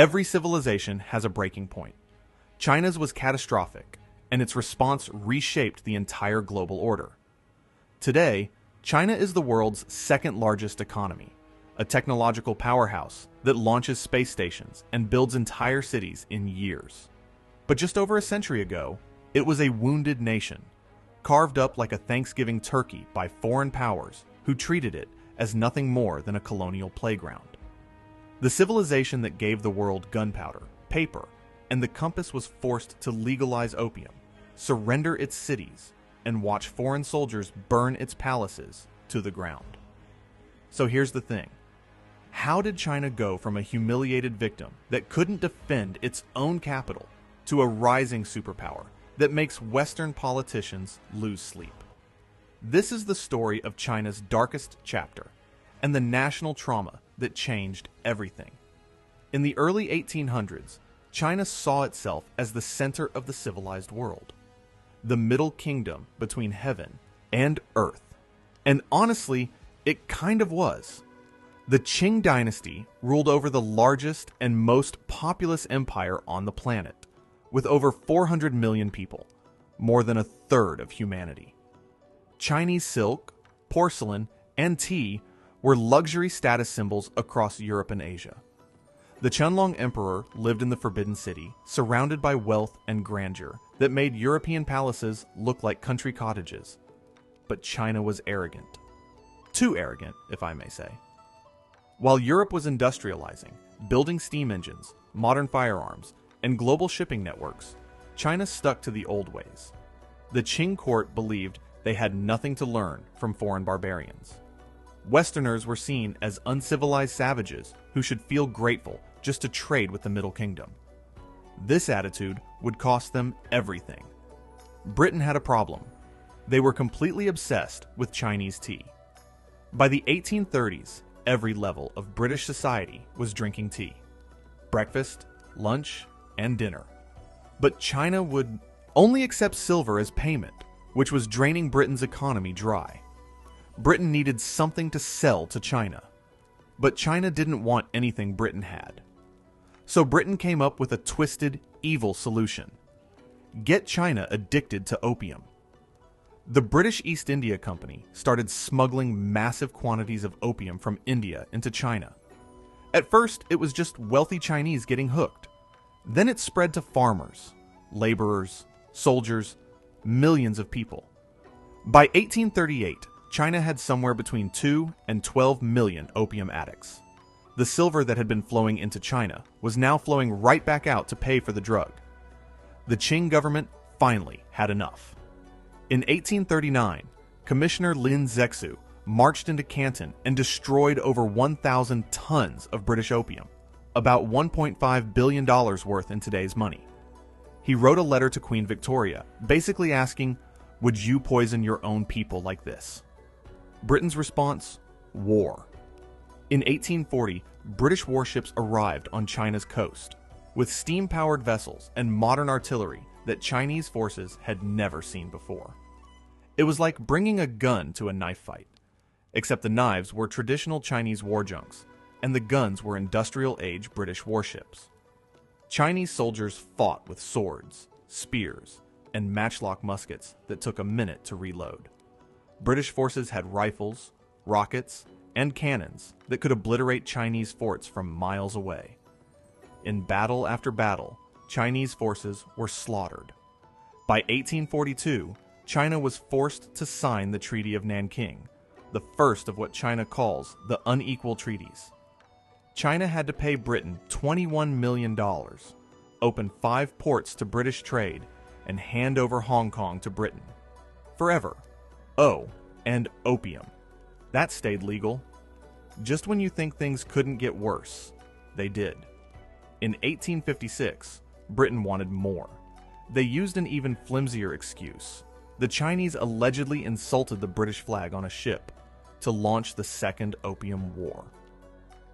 Every civilization has a breaking point. China's was catastrophic, and its response reshaped the entire global order. Today, China is the world's second largest economy, a technological powerhouse that launches space stations and builds entire cities in years. But just over a century ago, it was a wounded nation, carved up like a Thanksgiving turkey by foreign powers who treated it as nothing more than a colonial playground. The civilization that gave the world gunpowder, paper, and the compass was forced to legalize opium, surrender its cities, and watch foreign soldiers burn its palaces to the ground. So here's the thing. How did China go from a humiliated victim that couldn't defend its own capital to a rising superpower that makes Western politicians lose sleep? This is the story of China's darkest chapter and the national trauma that changed everything. In the early 1800s, China saw itself as the center of the civilized world, the middle kingdom between heaven and earth. And honestly, it kind of was. The Qing dynasty ruled over the largest and most populous empire on the planet, with over 400 million people, more than a third of humanity. Chinese silk, porcelain, and tea were luxury status symbols across Europe and Asia. The Qianlong Emperor lived in the Forbidden City, surrounded by wealth and grandeur that made European palaces look like country cottages. But China was arrogant. Too arrogant, if I may say. While Europe was industrializing, building steam engines, modern firearms, and global shipping networks, China stuck to the old ways. The Qing court believed they had nothing to learn from foreign barbarians. Westerners were seen as uncivilized savages who should feel grateful just to trade with the Middle Kingdom. This attitude would cost them everything. Britain had a problem. They were completely obsessed with Chinese tea. By the 1830s, every level of British society was drinking tea. Breakfast, lunch, and dinner. But China would only accept silver as payment, which was draining Britain's economy dry. Britain needed something to sell to China. But China didn't want anything Britain had. So Britain came up with a twisted, evil solution. Get China addicted to opium. The British East India Company started smuggling massive quantities of opium from India into China. At first, it was just wealthy Chinese getting hooked. Then it spread to farmers, laborers, soldiers, millions of people. By 1838, China had somewhere between 2 and 12 million opium addicts. The silver that had been flowing into China was now flowing right back out to pay for the drug. The Qing government finally had enough. In 1839, Commissioner Lin Zexu marched into Canton and destroyed over 1,000 tons of British opium, about $1.5 billion worth in today's money. He wrote a letter to Queen Victoria, basically asking, "Would you poison your own people like this?" Britain's response? War. In 1840, British warships arrived on China's coast, with steam-powered vessels and modern artillery that Chinese forces had never seen before. It was like bringing a gun to a knife fight, except the knives were traditional Chinese war junks, and the guns were industrial-age British warships. Chinese soldiers fought with swords, spears, and matchlock muskets that took a minute to reload. British forces had rifles, rockets, and cannons that could obliterate Chinese forts from miles away. In battle after battle, Chinese forces were slaughtered. By 1842, China was forced to sign the Treaty of Nanking, the first of what China calls the unequal treaties. China had to pay Britain $21 million, open 5 ports to British trade, and hand over Hong Kong to Britain. Forever. Oh, and opium. That stayed legal. Just when you think things couldn't get worse, they did. In 1856, Britain wanted more. They used an even flimsier excuse. The Chinese allegedly insulted the British flag on a ship to launch the Second Opium War.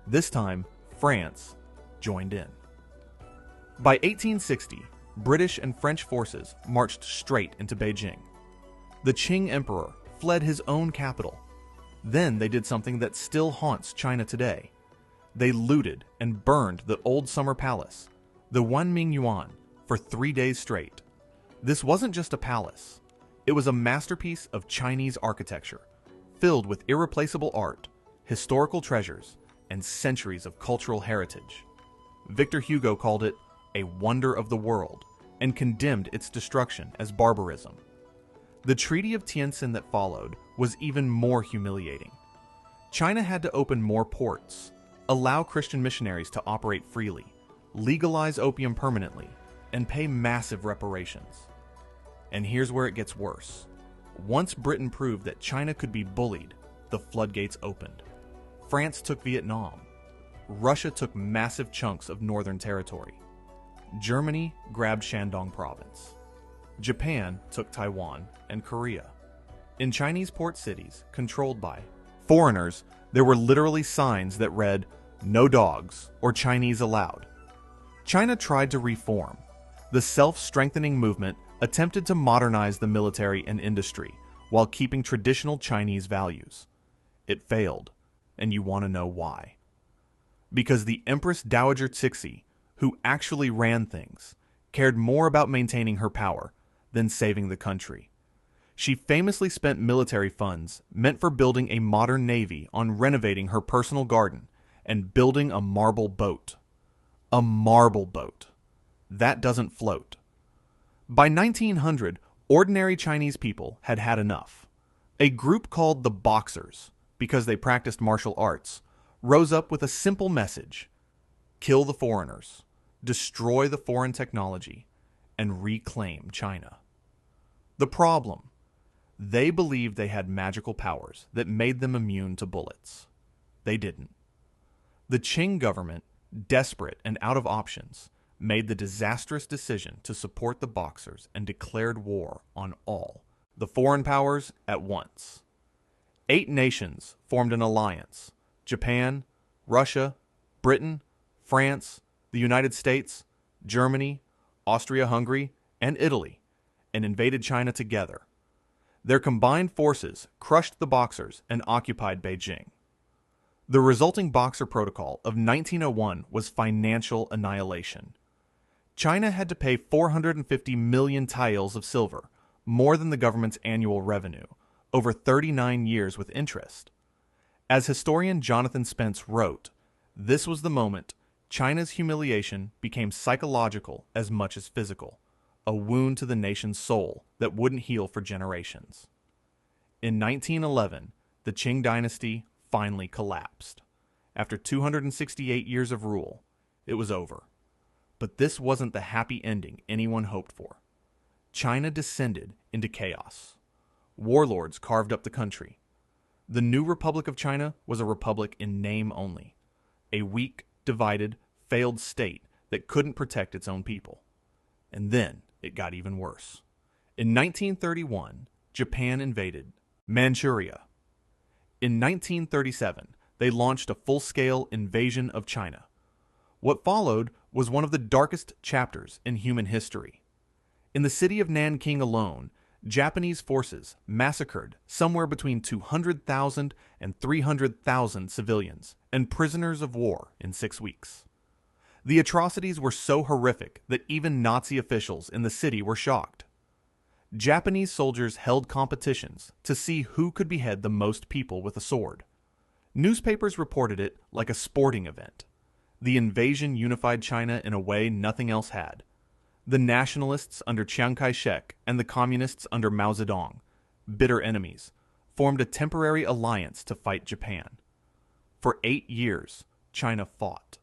This time, France joined in. By 1860, British and French forces marched straight into Beijing. The Qing Emperor fled his own capital. Then they did something that still haunts China today. They looted and burned the old summer palace, the Yuan, for 3 days straight. This wasn't just a palace. It was a masterpiece of Chinese architecture, filled with irreplaceable art, historical treasures, and centuries of cultural heritage. Victor Hugo called it a wonder of the world and condemned its destruction as barbarism. The Treaty of Tientsin that followed was even more humiliating. China had to open more ports, allow Christian missionaries to operate freely, legalize opium permanently, and pay massive reparations. And here's where it gets worse. Once Britain proved that China could be bullied, the floodgates opened. France took Vietnam. Russia took massive chunks of northern territory. Germany grabbed Shandong province. Japan took Taiwan and Korea. In Chinese port cities controlled by foreigners, there were literally signs that read, "No dogs" or "Chinese allowed." China tried to reform. The self-strengthening movement attempted to modernize the military and industry while keeping traditional Chinese values. It failed, and you want to know why. Because the Empress Dowager Cixi, who actually ran things, cared more about maintaining her power than saving the country. She famously spent military funds meant for building a modern navy on renovating her personal garden and building a marble boat. A marble boat. That doesn't float. By 1900, ordinary Chinese people had had enough. A group called the Boxers, because they practiced martial arts, rose up with a simple message: kill the foreigners, destroy the foreign technology, and reclaim China. The problem: they believed they had magical powers that made them immune to bullets. They didn't. The Qing government, desperate and out of options, made the disastrous decision to support the Boxers and declared war on all the foreign powers at once. 8 nations formed an alliance: Japan, Russia, Britain, France, the United States, Germany, Austria-Hungary, and Italy, and invaded China together. Their combined forces crushed the Boxers and occupied Beijing. The resulting Boxer Protocol of 1901 was financial annihilation. China had to pay 450 million taels of silver, more than the government's annual revenue, over 39 years with interest. As historian Jonathan Spence wrote, this was the moment China's humiliation became psychological as much as physical, a wound to the nation's soul that wouldn't heal for generations. In 1911, the Qing dynasty finally collapsed. After 268 years of rule, it was over. But this wasn't the happy ending anyone hoped for. China descended into chaos. Warlords carved up the country. The new Republic of China was a republic in name only, a weak, divided, failed state that couldn't protect its own people. And then it got even worse. In 1931, Japan invaded Manchuria. In 1937, they launched a full-scale invasion of China. What followed was one of the darkest chapters in human history. In the city of Nanking alone, Japanese forces massacred somewhere between 200,000 and 300,000 civilians and prisoners of war in 6 weeks. The atrocities were so horrific that even Nazi officials in the city were shocked. Japanese soldiers held competitions to see who could behead the most people with a sword. Newspapers reported it like a sporting event. The invasion unified China in a way nothing else had. The nationalists under Chiang Kai-shek and the communists under Mao Zedong, bitter enemies, formed a temporary alliance to fight Japan. For 8 years, China fought.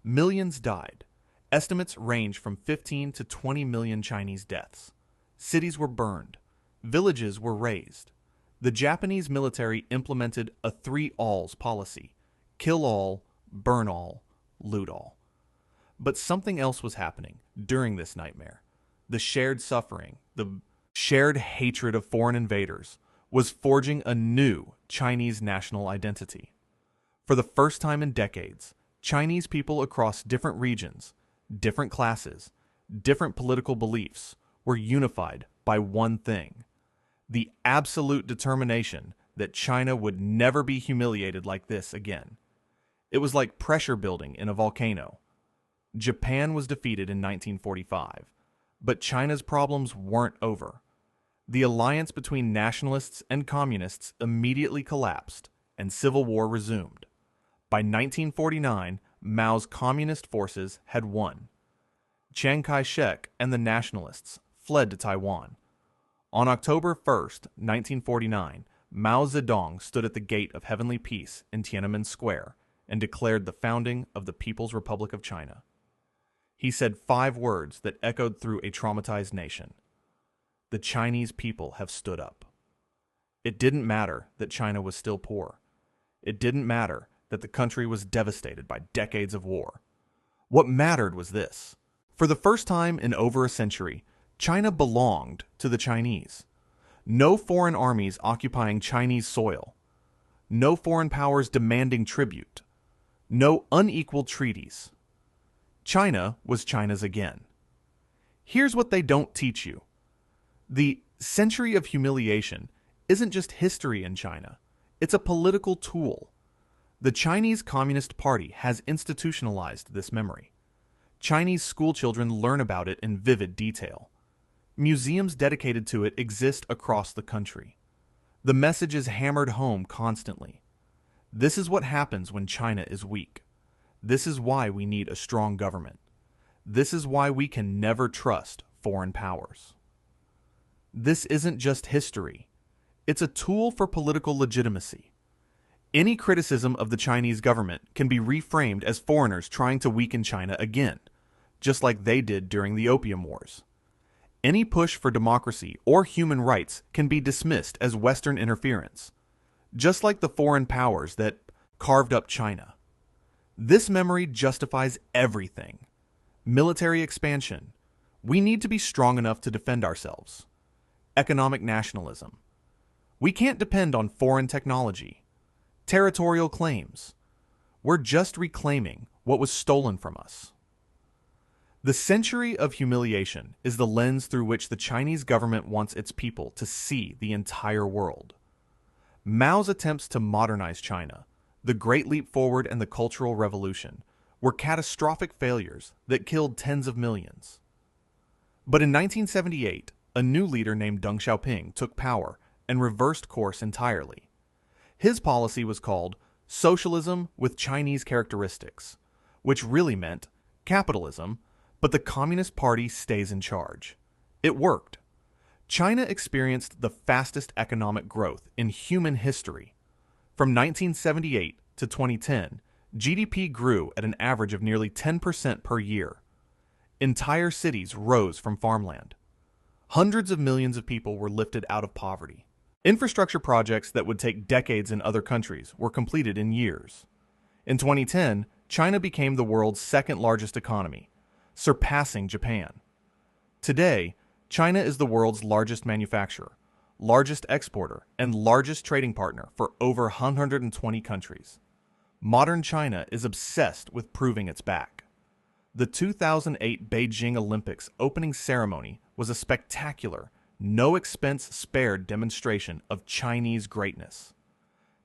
Millions died. Estimates range from 15 to 20 million Chinese deaths. Cities were burned. Villages were razed. The Japanese military implemented a 3 alls policy: kill all, burn all, loot all. But something else was happening during this nightmare. The shared suffering, the shared hatred of foreign invaders, was forging a new Chinese national identity. For the first time in decades, Chinese people across different regions, different classes, different political beliefs were unified by one thing: the absolute determination that China would never be humiliated like this again. It was like pressure building in a volcano. Japan was defeated in 1945, but China's problems weren't over. The alliance between nationalists and communists immediately collapsed, and civil war resumed. By 1949, Mao's communist forces had won. Chiang Kai-shek and the nationalists fled to Taiwan. On October 1st, 1949, Mao Zedong stood at the gate of heavenly peace in Tiananmen Square and declared the founding of the People's Republic of China. He said 5 words that echoed through a traumatized nation. The Chinese people have stood up. It didn't matter that China was still poor. It didn't matter that the country was devastated by decades of war. What mattered was this. For the first time in over a century, China belonged to the Chinese. No foreign armies occupying Chinese soil. No foreign powers demanding tribute. No unequal treaties. China was China's again. Here's what they don't teach you. The century of humiliation isn't just history in China. It's a political tool. The Chinese Communist Party has institutionalized this memory. Chinese schoolchildren learn about it in vivid detail. Museums dedicated to it exist across the country. The message is hammered home constantly. This is what happens when China is weak. This is why we need a strong government. This is why we can never trust foreign powers. This isn't just history. It's a tool for political legitimacy. Any criticism of the Chinese government can be reframed as foreigners trying to weaken China again, just like they did during the Opium Wars. Any push for democracy or human rights can be dismissed as Western interference, just like the foreign powers that carved up China. This memory justifies everything. Military expansion. We need to be strong enough to defend ourselves. Economic nationalism. We can't depend on foreign technology. Territorial claims. We're just reclaiming what was stolen from us. The century of humiliation is the lens through which the Chinese government wants its people to see the entire world. Mao's attempts to modernize China, the Great Leap Forward and the Cultural Revolution, were catastrophic failures that killed tens of millions. But in 1978, a new leader named Deng Xiaoping took power and reversed course entirely. His policy was called socialism with Chinese characteristics, which really meant capitalism, but the Communist Party stays in charge. It worked. China experienced the fastest economic growth in human history. From 1978 to 2010, GDP grew at an average of nearly 10% per year. Entire cities rose from farmland. Hundreds of millions of people were lifted out of poverty. Infrastructure projects that would take decades in other countries were completed in years. In 2010, China became the world's second largest economy, surpassing Japan. Today, China is the world's largest manufacturer, largest exporter, and largest trading partner for over 120 countries. Modern China is obsessed with proving its back. The 2008 Beijing Olympics opening ceremony was a spectacular, no-expense-spared demonstration of Chinese greatness.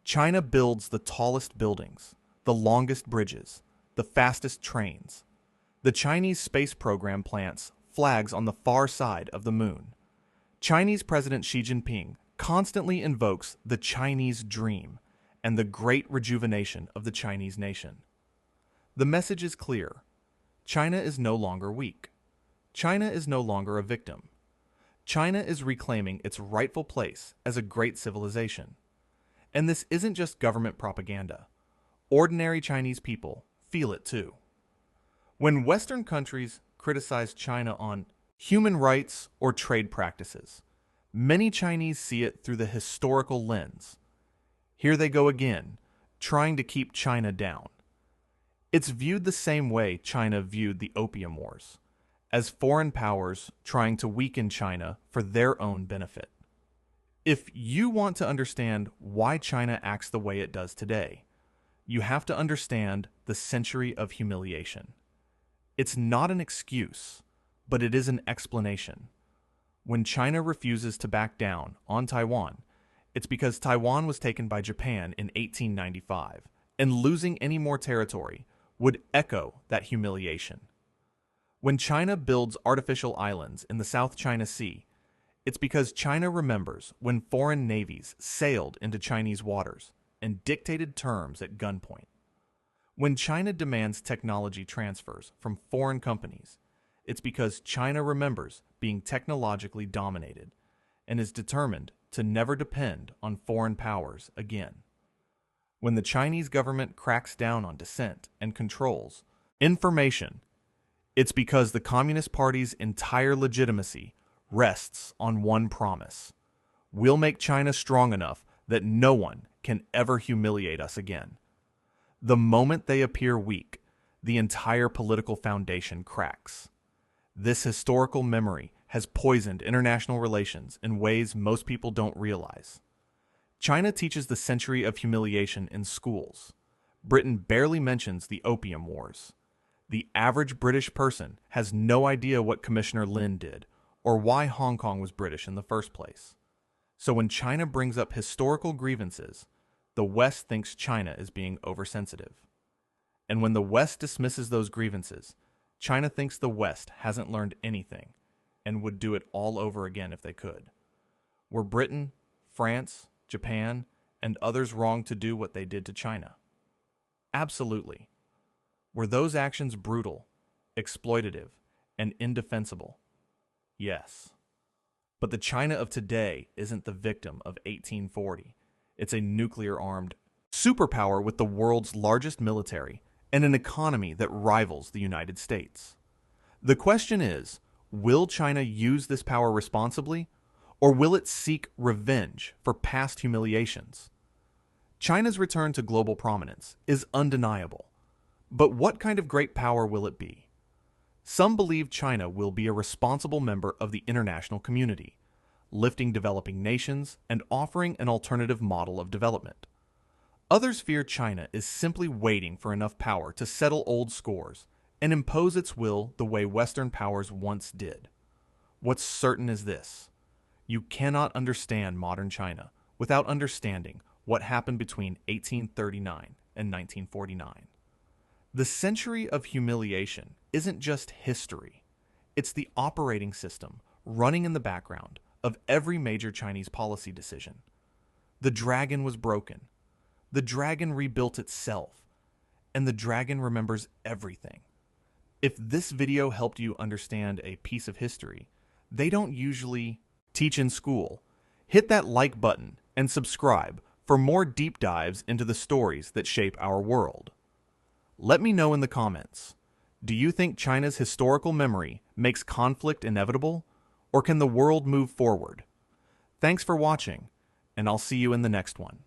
China builds the tallest buildings, the longest bridges, the fastest trains. The Chinese space program plants flags on the far side of the moon. Chinese President Xi Jinping constantly invokes the Chinese dream and the great rejuvenation of the Chinese nation. The message is clear. China is no longer weak. China is no longer a victim. China is reclaiming its rightful place as a great civilization. And this isn't just government propaganda. Ordinary Chinese people feel it too. When Western countries criticize China on human rights or trade practices, many Chinese see it through the historical lens. Here they go again, trying to keep China down. It's viewed the same way China viewed the Opium Wars, as foreign powers trying to weaken China for their own benefit. If you want to understand why China acts the way it does today, you have to understand the century of humiliation. It's not an excuse, but it is an explanation. When China refuses to back down on Taiwan, it's because Taiwan was taken by Japan in 1895, and losing any more territory would echo that humiliation. When China builds artificial islands in the South China Sea, it's because China remembers when foreign navies sailed into Chinese waters and dictated terms at gunpoint. When China demands technology transfers from foreign companies, it's because China remembers being technologically dominated and is determined to never depend on foreign powers again. When the Chinese government cracks down on dissent and controls information, it's because the Communist Party's entire legitimacy rests on one promise: we'll make China strong enough that no one can ever humiliate us again. The moment they appear weak, the entire political foundation cracks. This historical memory has poisoned international relations in ways most people don't realize. China teaches the century of humiliation in schools. Britain barely mentions the Opium Wars. The average British person has no idea what Commissioner Lin did or why Hong Kong was British in the first place. So when China brings up historical grievances, the West thinks China is being oversensitive. And when the West dismisses those grievances, China thinks the West hasn't learned anything and would do it all over again if they could. Were Britain, France, Japan, and others wrong to do what they did to China? Absolutely. Were those actions brutal, exploitative, and indefensible? Yes. But the China of today isn't the victim of 1840. It's a nuclear-armed superpower with the world's largest military and an economy that rivals the United States. The question is, will China use this power responsibly, or will it seek revenge for past humiliations? China's return to global prominence is undeniable. But what kind of great power will it be? Some believe China will be a responsible member of the international community, lifting developing nations and offering an alternative model of development. Others fear China is simply waiting for enough power to settle old scores and impose its will the way Western powers once did. What's certain is this: you cannot understand modern China without understanding what happened between 1839 and 1949. The century of humiliation isn't just history. It's the operating system running in the background of every major Chinese policy decision. The dragon was broken. The dragon rebuilt itself. And the dragon remembers everything. If this video helped you understand a piece of history they don't usually teach in school, hit that like button and subscribe for more deep dives into the stories that shape our world. Let me know in the comments, do you think China's historical memory makes conflict inevitable, or can the world move forward? Thanks for watching, and I'll see you in the next one.